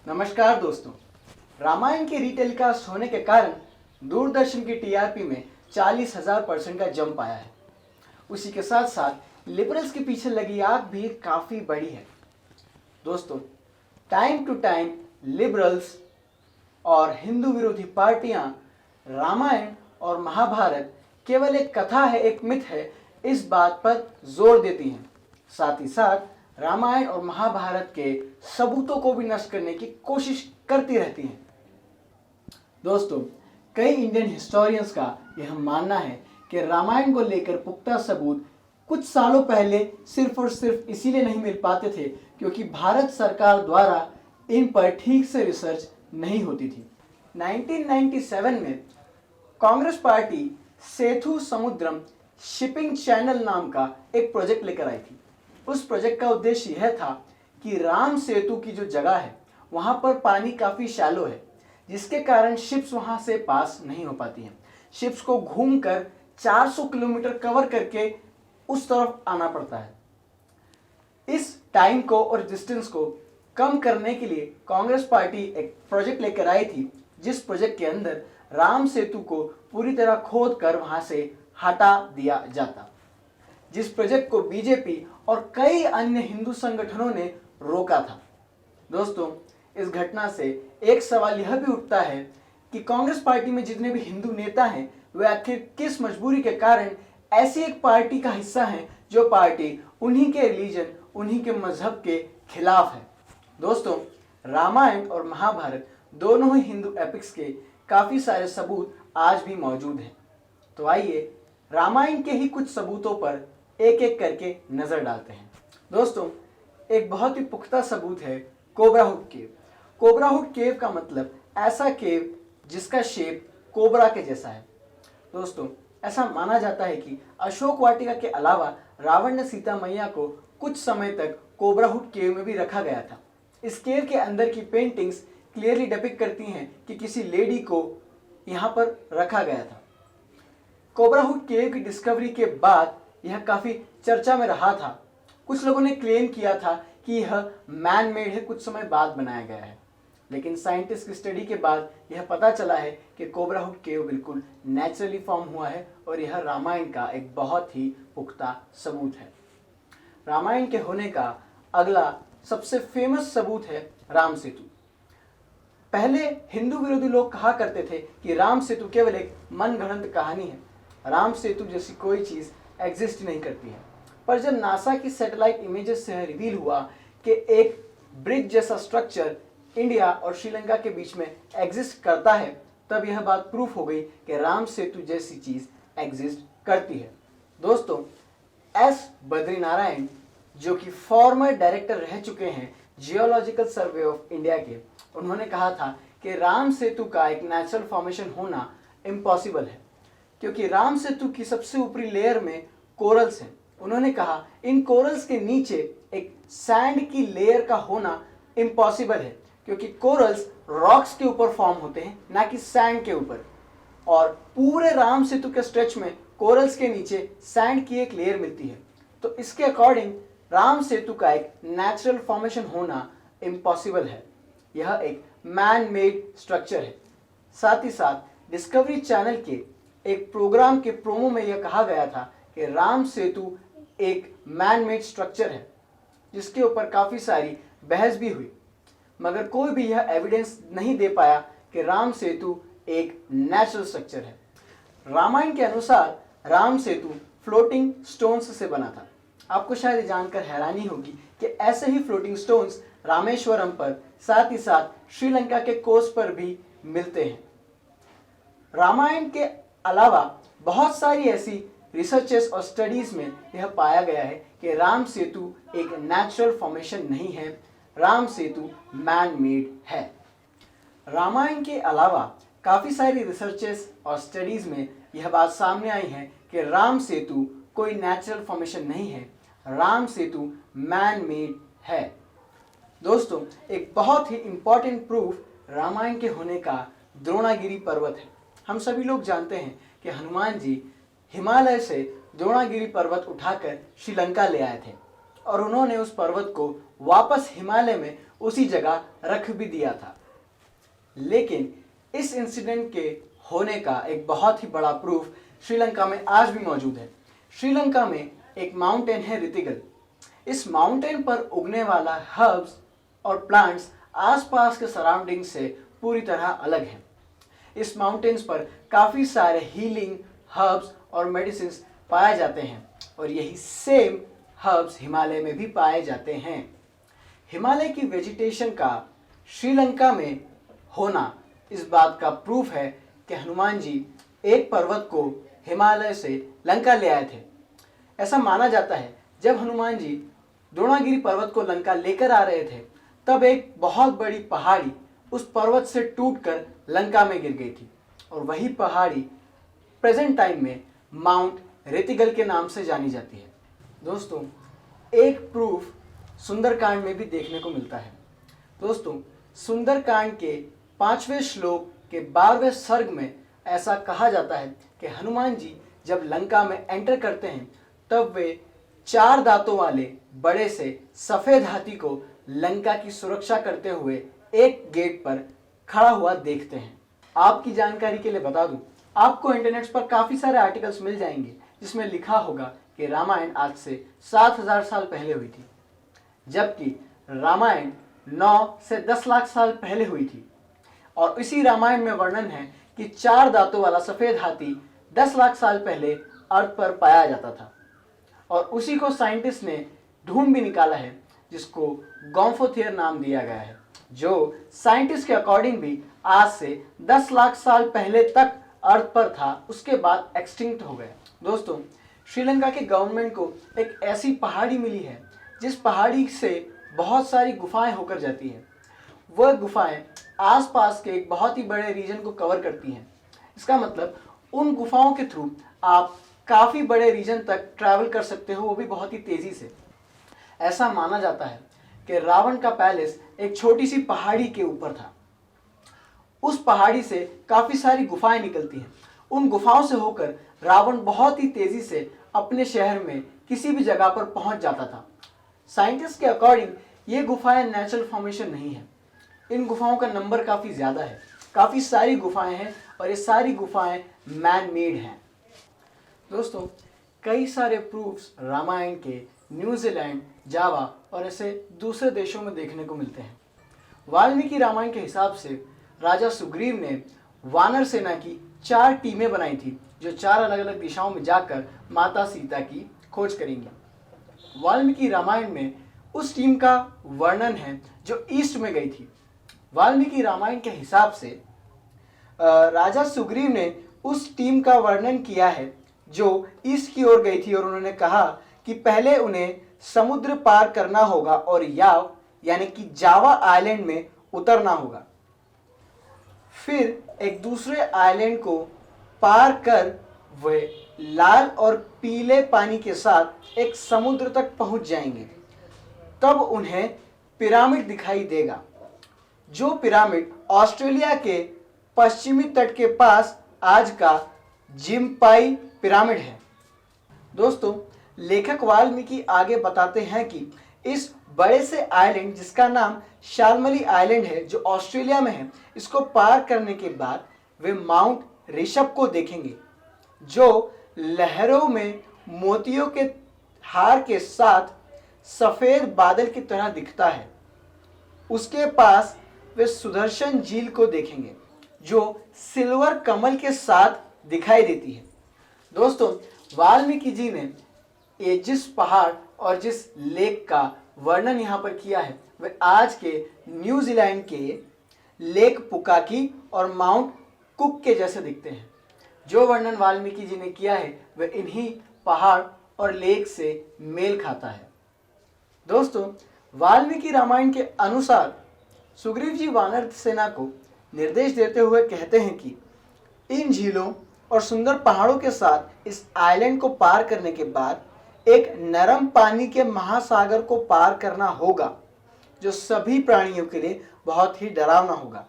नमस्कार दोस्तों। रामायण की रीटेलीकास्ट होने के कारण दूरदर्शन की टीआरपी में 40,000% का जंप आया है। उसी के साथ साथ लिबरल्स के पीछे लगी आग भी काफ़ी बड़ी है। दोस्तों, टाइम टू टाइम लिबरल्स और हिंदू विरोधी पार्टियां रामायण और महाभारत केवल एक कथा है, एक मिथ है, इस बात पर जोर देती हैं। साथ ही साथ रामायण और महाभारत के सबूतों को भी नष्ट करने की कोशिश करती रहती हैं। दोस्तों, कई इंडियन हिस्टोरियंस का यह मानना है कि रामायण को लेकर पुख्ता सबूत कुछ सालों पहले सिर्फ और सिर्फ इसीलिए नहीं मिल पाते थे क्योंकि भारत सरकार द्वारा इन पर ठीक से रिसर्च नहीं होती थी। 1997 में कांग्रेस पार्टी सेतु समुद्रम शिपिंग चैनल नाम का एक प्रोजेक्ट लेकर आई थी। उस प्रोजेक्ट का उद्देश्य यह था कि राम सेतु की जो जगह है वहां पर पानी काफ़ी शैलो है, जिसके कारण शिप्स वहां से पास नहीं हो पाती हैं। शिप्स को घूमकर 400 किलोमीटर कवर करके उस तरफ आना पड़ता है। इस टाइम को और डिस्टेंस को कम करने के लिए कांग्रेस पार्टी एक प्रोजेक्ट लेकर आई थी, जिस प्रोजेक्ट के अंदर राम सेतु को पूरी तरह खोद कर वहां से हटा दिया जाता, जिस प्रोजेक्ट को बीजेपी और कई अन्य हिंदू संगठनों ने रोका था। दोस्तों, इस घटना से एक सवाल यह भी उठता है कि कांग्रेस पार्टी में जितने भी हिंदू नेता हैं वे आखिर किस मजबूरी के कारण ऐसी एक पार्टी का हिस्सा हैं जो पार्टी उन्हीं के रिलीजन, उन्हीं के मजहब के खिलाफ है। दोस्तों, रामायण और महाभारत दोनों ही हिंदू एपिक्स के काफ़ी सारे सबूत आज भी मौजूद हैं। तो आइए रामायण के ही कुछ सबूतों पर एक एक करके नजर डालते हैं। दोस्तों, एक बहुत ही पुख्ता सबूत है कोबरा हुड केव। कोबरा हुड केव का मतलब ऐसा केव जिसका शेप कोबरा के जैसा है। दोस्तों, ऐसा माना जाता है कि अशोक वाटिका के अलावा रावण ने सीता मैया को कुछ समय तक कोबरा हुड केव में भी रखा गया था। इस केव के अंदर की पेंटिंग्स क्लियरली डिपिक्ट करती हैं कि किसी लेडी को यहाँ पर रखा गया था। कोबरा हुड केव की डिस्कवरी के बाद यह काफ़ी चर्चा में रहा था। कुछ लोगों ने क्लेम किया था कि यह मैन मेड है, कुछ समय बाद बनाया गया है, लेकिन साइंटिस्ट की स्टडी के बाद यह पता चला है कि कोबरा हुड केव बिल्कुल नेचुरली फॉर्म हुआ है और यह रामायण का एक बहुत ही पुख्ता सबूत है। रामायण के होने का अगला सबसे फेमस सबूत है राम सेतु। पहले हिंदू विरोधी लोग कहा करते थे कि राम सेतु केवल एक मनगढ़ंत कहानी है, राम सेतु जैसी कोई चीज़ एग्जिस्ट नहीं करती है। पर जब नासा की सैटेलाइट इमेजेस से रिवील हुआ कि एक ब्रिज जैसा स्ट्रक्चर इंडिया और श्रीलंका के बीच में एग्जिस्ट करता है, तब यह बात प्रूफ हो गई कि राम सेतु जैसी चीज़ एग्जिस्ट करती है। दोस्तों, एस बद्रीनारायण जो कि फॉर्मर डायरेक्टर रह चुके हैं जियोलॉजिकल सर्वे ऑफ इंडिया के, उन्होंने कहा था कि राम सेतु का एक नेचुरल फॉर्मेशन होना इम्पॉसिबल है क्योंकि राम सेतु की सबसे ऊपरी लेयर में कोरल्स हैं। उन्होंने कहा इन कोरल्स के नीचे एक सैंड की लेयर का होना इम्पॉसिबल है क्योंकि कोरल्स रॉक्स के ऊपर फॉर्म होते हैं, ना कि सैंड के ऊपर, और पूरे राम सेतु के स्ट्रेच में कोरल्स के नीचे सैंड की एक लेयर मिलती है। तो इसके अकॉर्डिंग राम सेतु का एक नेचुरल फॉर्मेशन होना इम्पॉसिबल है। यह एक मैन मेड स्ट्रक्चर है। साथ ही साथ डिस्कवरी चैनल के एक प्रोग्राम के प्रोमो में यह कहा गया था कि राम सेतु एक मैन मेड स्ट्रक्चर है, जिसके ऊपर काफ़ी सारी बहस भी हुई, मगर कोई भी यह एविडेंस नहीं दे पाया कि राम सेतु एक नेचुरल स्ट्रक्चर है। रामायण के अनुसार राम सेतु फ्लोटिंग स्टोन्स से बना था। आपको शायद जानकर हैरानी होगी कि ऐसे ही फ्लोटिंग स्टोन्स रामेश्वरम पर, साथ ही साथ श्रीलंका के कोस्ट पर भी मिलते हैं। रामायण के अलावा बहुत सारी ऐसी रिसर्चेस और स्टडीज में यह पाया गया है कि राम सेतु एक नेचुरल फॉर्मेशन नहीं है, राम सेतु मैन मेड है। रामायण के अलावा काफ़ी सारी रिसर्चेस और स्टडीज में यह बात सामने आई है कि राम सेतु कोई नेचुरल फॉर्मेशन नहीं है, राम सेतु मैन मेड है। दोस्तों, एक बहुत ही इंपॉर्टेंट प्रूफ रामायण के होने का द्रोणागिरी पर्वत है। हम सभी लोग जानते हैं कि हनुमान जी हिमालय से द्रोणागिरी पर्वत उठाकर श्रीलंका ले आए थे और उन्होंने उस पर्वत को वापस हिमालय में उसी जगह रख भी दिया था। लेकिन इस इंसिडेंट के होने का एक बहुत ही बड़ा प्रूफ श्रीलंका में आज भी मौजूद है। श्रीलंका में एक माउंटेन है रितिगल। इस माउंटेन पर उगने वाला हर्ब्स और प्लांट्स आसपास के सराउंडिंग से पूरी तरह अलग हैं। इस माउंटेन्स पर काफ़ी सारे हीलिंग हर्ब्स और मेडिसिन पाए जाते हैं और यही सेम हर्ब्स हिमालय में भी पाए जाते हैं। हिमालय की वेजिटेशन का श्रीलंका में होना इस बात का प्रूफ है कि हनुमान जी एक पर्वत को हिमालय से लंका ले आए थे। ऐसा माना जाता है जब हनुमान जी द्रोणागिरी पर्वत को लंका लेकर आ रहे थे तब एक बहुत बड़ी पहाड़ी उस पर्वत से टूटकर लंका में गिर गई थी और वही पहाड़ी प्रेजेंट टाइम में माउंट रेतिगल के नाम से जानी जाती है। दोस्तों, एक प्रूफ सुंदरकांड में भी देखने को मिलता है। दोस्तों, सुंदरकांड के 5वें श्लोक के 12वें सर्ग में ऐसा कहा जाता है कि हनुमान जी जब लंका में एंटर करते हैं तब वे 4 दांतों वाले बड़े से सफेद हाथी को लंका की सुरक्षा करते हुए एक गेट पर खड़ा हुआ देखते हैं। आपकी जानकारी के लिए बता दूं, आपको इंटरनेट पर काफी सारे आर्टिकल्स मिल जाएंगे जिसमें लिखा होगा कि रामायण आज से 7000 साल पहले हुई थी, जबकि रामायण 9 से 10 लाख साल पहले हुई थी। और इसी रामायण में वर्णन है कि 4 दांतों वाला सफेद हाथी 10 लाख साल पहले अर्थ पर पाया जाता था और उसी को साइंटिस्ट ने ढूंढ भी निकाला है जिसको गॉम्फोथियर नाम दिया गया है, जो साइंटिस्ट के अकॉर्डिंग भी आज से 10 लाख साल पहले तक अर्थ पर था, उसके बाद एक्सटिंक्ट हो गया। दोस्तों, श्रीलंका के गवर्नमेंट को एक ऐसी पहाड़ी मिली है जिस पहाड़ी से बहुत सारी गुफाएं होकर जाती है। वह गुफाएं आसपास के एक बहुत ही बड़े रीजन को कवर करती हैं। इसका मतलब उन गुफाओं के थ्रू आप काफ़ी बड़े रीजन तक ट्रैवल कर सकते हो, वो भी बहुत ही तेज़ी से। ऐसा माना जाता है कि रावण का पैलेस एक छोटी सी पहाड़ी के ऊपर था। उस पहाड़ी से काफ़ी सारी गुफाएं निकलती हैं। उन गुफाओं से होकर रावण बहुत ही तेज़ी से अपने शहर में किसी भी जगह पर पहुंच जाता था। साइंटिस्ट के अकॉर्डिंग ये गुफाएं नेचुरल फॉर्मेशन नहीं है। इन गुफाओं का नंबर काफ़ी ज़्यादा है, काफ़ी सारी गुफाएं हैं और ये सारी गुफाएं मैन मेड हैं। दोस्तों, कई सारे प्रूफ्स रामायण के न्यूजीलैंड, जावा और ऐसे दूसरे देशों में देखने को मिलते हैं। वाल्मीकि रामायण के हिसाब से राजा सुग्रीव ने वानर सेना की 4 टीमें बनाई थी जो 4 अलग अलग दिशाओं में जाकर माता सीता की खोज करेंगी। वाल्मीकि रामायण में उस टीम का वर्णन है जो ईस्ट में गई थी। वाल्मीकि रामायण के हिसाब से राजा सुग्रीव ने उस टीम का वर्णन किया है जो ईस्ट की ओर गई थी और उन्होंने कहा कि पहले उन्हें समुद्र पार करना होगा और याव यानी कि जावा आइलैंड में उतरना होगा, फिर एक दूसरे आइलैंड को पार कर वे लाल और पीले पानी के साथ एक समुद्र तक पहुंच जाएंगे। तब उन्हें पिरामिड दिखाई देगा, जो पिरामिड ऑस्ट्रेलिया के पश्चिमी तट के पास आज का जिम्पाई पिरामिड है। दोस्तों, लेखक वाल्मीकि आगे बताते हैं कि इस बड़े से आइलैंड जिसका नाम शाल्मली आइलैंड है जो ऑस्ट्रेलिया में है, इसको पार करने के बाद वे माउंट ऋषभ को देखेंगे जो लहरों में मोतियों के हार के साथ सफेद बादल की तरह दिखता है। उसके पास वे सुदर्शन झील को देखेंगे जो सिल्वर कमल के साथ दिखाई देती है। दोस्तों, वाल्मीकि जी ने ये जिस पहाड़ और जिस लेक का वर्णन यहाँ पर किया है वे आज के न्यूजीलैंड के लेक पुकाकी और माउंट कुक के जैसे दिखते हैं। जो वर्णन वाल्मीकि जी ने किया है वह इन्हीं पहाड़ और लेक से मेल खाता है। दोस्तों, वाल्मीकि रामायण के अनुसार सुग्रीव जी वानर सेना को निर्देश देते हुए कहते हैं कि इन झीलों और सुंदर पहाड़ों के साथ इस आइलैंड को पार करने के बाद एक नरम पानी के महासागर को पार करना होगा जो सभी प्राणियों के लिए बहुत ही डरावना होगा।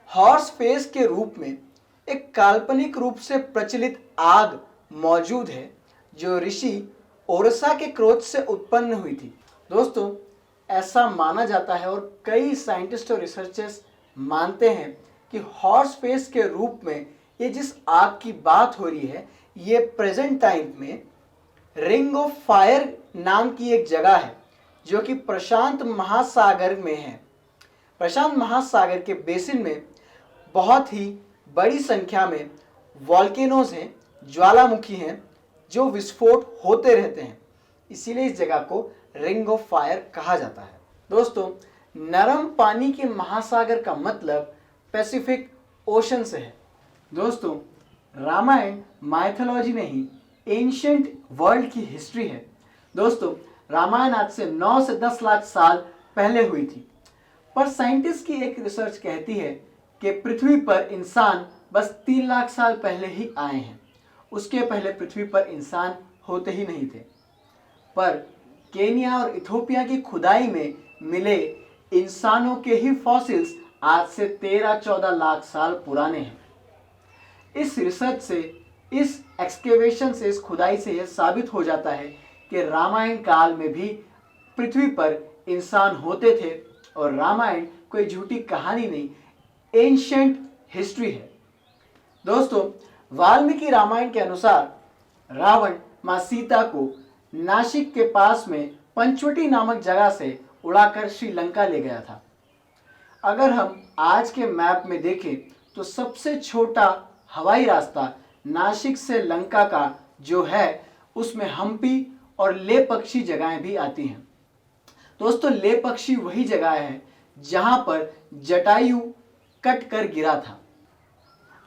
हॉर्स फेस के रूप में एक काल्पनिक रूप से प्रचलित आग मौजूद है जो ऋषि ओरसा के क्रोध से उत्पन्न हुई थी। दोस्तों, ऐसा माना जाता है और कई साइंटिस्ट और रिसर्चर्स मानते हैं कि हॉट स्पेस के रूप में ये जिस आग की बात हो रही है, ये प्रेजेंट टाइम में रिंग ऑफ फायर नाम की एक जगह है जो कि प्रशांत महासागर में है। प्रशांत महासागर के बेसिन में बहुत ही बड़ी संख्या में वॉल्केनोज हैं, ज्वालामुखी हैं, जो विस्फोट होते रहते हैं। इसीलिए इस जगह को रिंग ऑफ फायर कहा जाता है। दोस्तों, नरम पानी के महासागर का मतलब पैसिफिक ओशन से है। दोस्तों, रामायण माइथोलॉजी नहीं, एंशिएंट वर्ल्ड की हिस्ट्री है। दोस्तों, रामायण आज से 9 से 10 लाख साल पहले हुई थी, पर साइंटिस्ट की एक रिसर्च कहती है कि पृथ्वी पर इंसान बस 3 लाख साल पहले ही आए हैं। उसके पहले पृथ्वी पर इंसान होते ही नहीं थे। पर केनिया और इथोपिया की खुदाई में मिले इंसानों के ही फॉसिल्स आज से 13-14 लाख साल पुराने हैं। इस रिसर्च से, इस एक्सकेवेशन से, इस खुदाई से यह साबित हो जाता है कि रामायण काल में भी पृथ्वी पर इंसान होते थे और रामायण कोई झूठी कहानी नहीं, एंशिएंट हिस्ट्री है। दोस्तों, वाल्मीकि रामायण के अनुसार रावण मां सीता को नासिक के पास में पंचवटी नामक जगह से उड़ाकर श्रीलंका ले गया था। अगर हम आज के मैप में देखें तो सबसे छोटा हवाई रास्ता नासिक से लंका का जो है, उसमें हम्पी और ले पक्षी जगहें भी आती हैं। दोस्तों, ले पक्षी वही जगह है जहां पर जटायु कट कर गिरा था।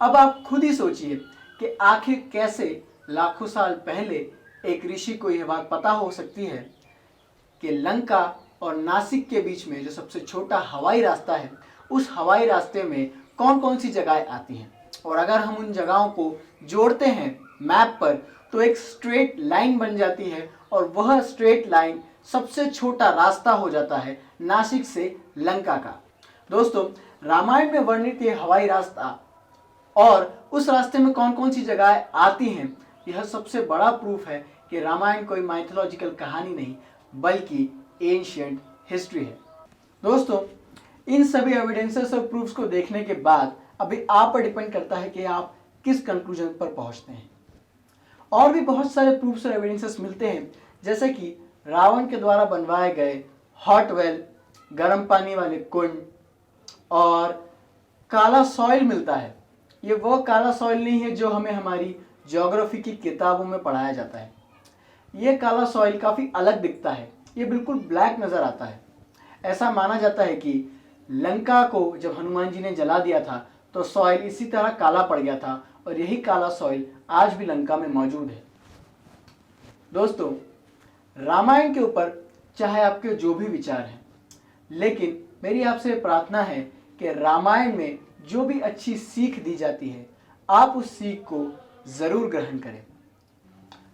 अब आप खुद ही सोचिए कि आखिर कैसे लाखों साल पहले एक ऋषि को यह बात पता हो सकती है कि लंका और नासिक के बीच में जो सबसे छोटा हवाई रास्ता है, उस हवाई रास्ते में कौन कौन सी जगहें आती हैं। और अगर हम उन जगहों को जोड़ते हैं मैप पर तो एक स्ट्रेट लाइन बन जाती है और वह स्ट्रेट लाइन सबसे छोटा रास्ता हो जाता है नासिक से लंका का। दोस्तों, रामायण में वर्णित ये हवाई रास्ता और उस रास्ते में कौन कौन सी जगहें आती हैं, यह सबसे बड़ा प्रूफ है कि रामायण कोई माइथोलॉजिकल कहानी नहीं बल्कि एंशिएंट हिस्ट्री है। दोस्तों, इन सभी एविडेंसेस और प्रूफ्स को देखने के बाद अभी आप पर डिपेंड करता है कि आप किस कंक्लूजन पर पहुंचते हैं। और भी बहुत सारे प्रूफ्स और एविडेंसेस मिलते हैं, जैसे कि रावण के द्वारा बनवाए गए हॉट वेल, गर्म पानी वाले कुंड और काला सॉइल मिलता है। ये वो काला सॉइल नहीं है जो हमें हमारी ज्योग्राफी की किताबों में पढ़ाया जाता है। ये काला सॉइल काफ़ी अलग दिखता है, ये बिल्कुल ब्लैक नज़र आता है। ऐसा माना जाता है कि लंका को जब हनुमान जी ने जला दिया था तो सॉइल इसी तरह काला पड़ गया था और यही काला सॉइल आज भी लंका में मौजूद है। दोस्तों, रामायण के ऊपर चाहे आपके जो भी विचार हैं, लेकिन मेरी आपसे प्रार्थना है कि रामायण में जो भी अच्छी सीख दी जाती है, आप उस सीख को ज़रूर ग्रहण करें।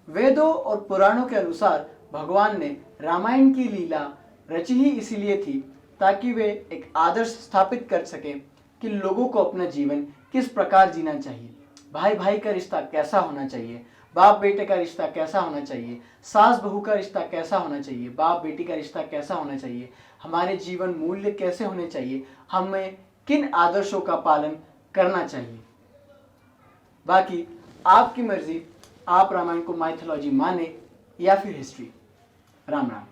वेदों और पुराणों के अनुसार भगवान ने रामायण की लीला रची ही इसीलिए थी ताकि वे एक आदर्श स्थापित कर सकें कि लोगों को अपना जीवन किस प्रकार जीना चाहिए, भाई भाई का रिश्ता कैसा होना चाहिए, बाप बेटे का रिश्ता कैसा होना चाहिए, सास बहू का रिश्ता कैसा होना चाहिए, बाप बेटी का रिश्ता कैसा होना चाहिए, हमारे जीवन मूल्य कैसे होने चाहिए, हमें किन आदर्शों का पालन करना चाहिए। बाकी आपकी मर्जी, आप रामायण को माइथोलॉजी माने या फिर हिस्ट्री। राम राम।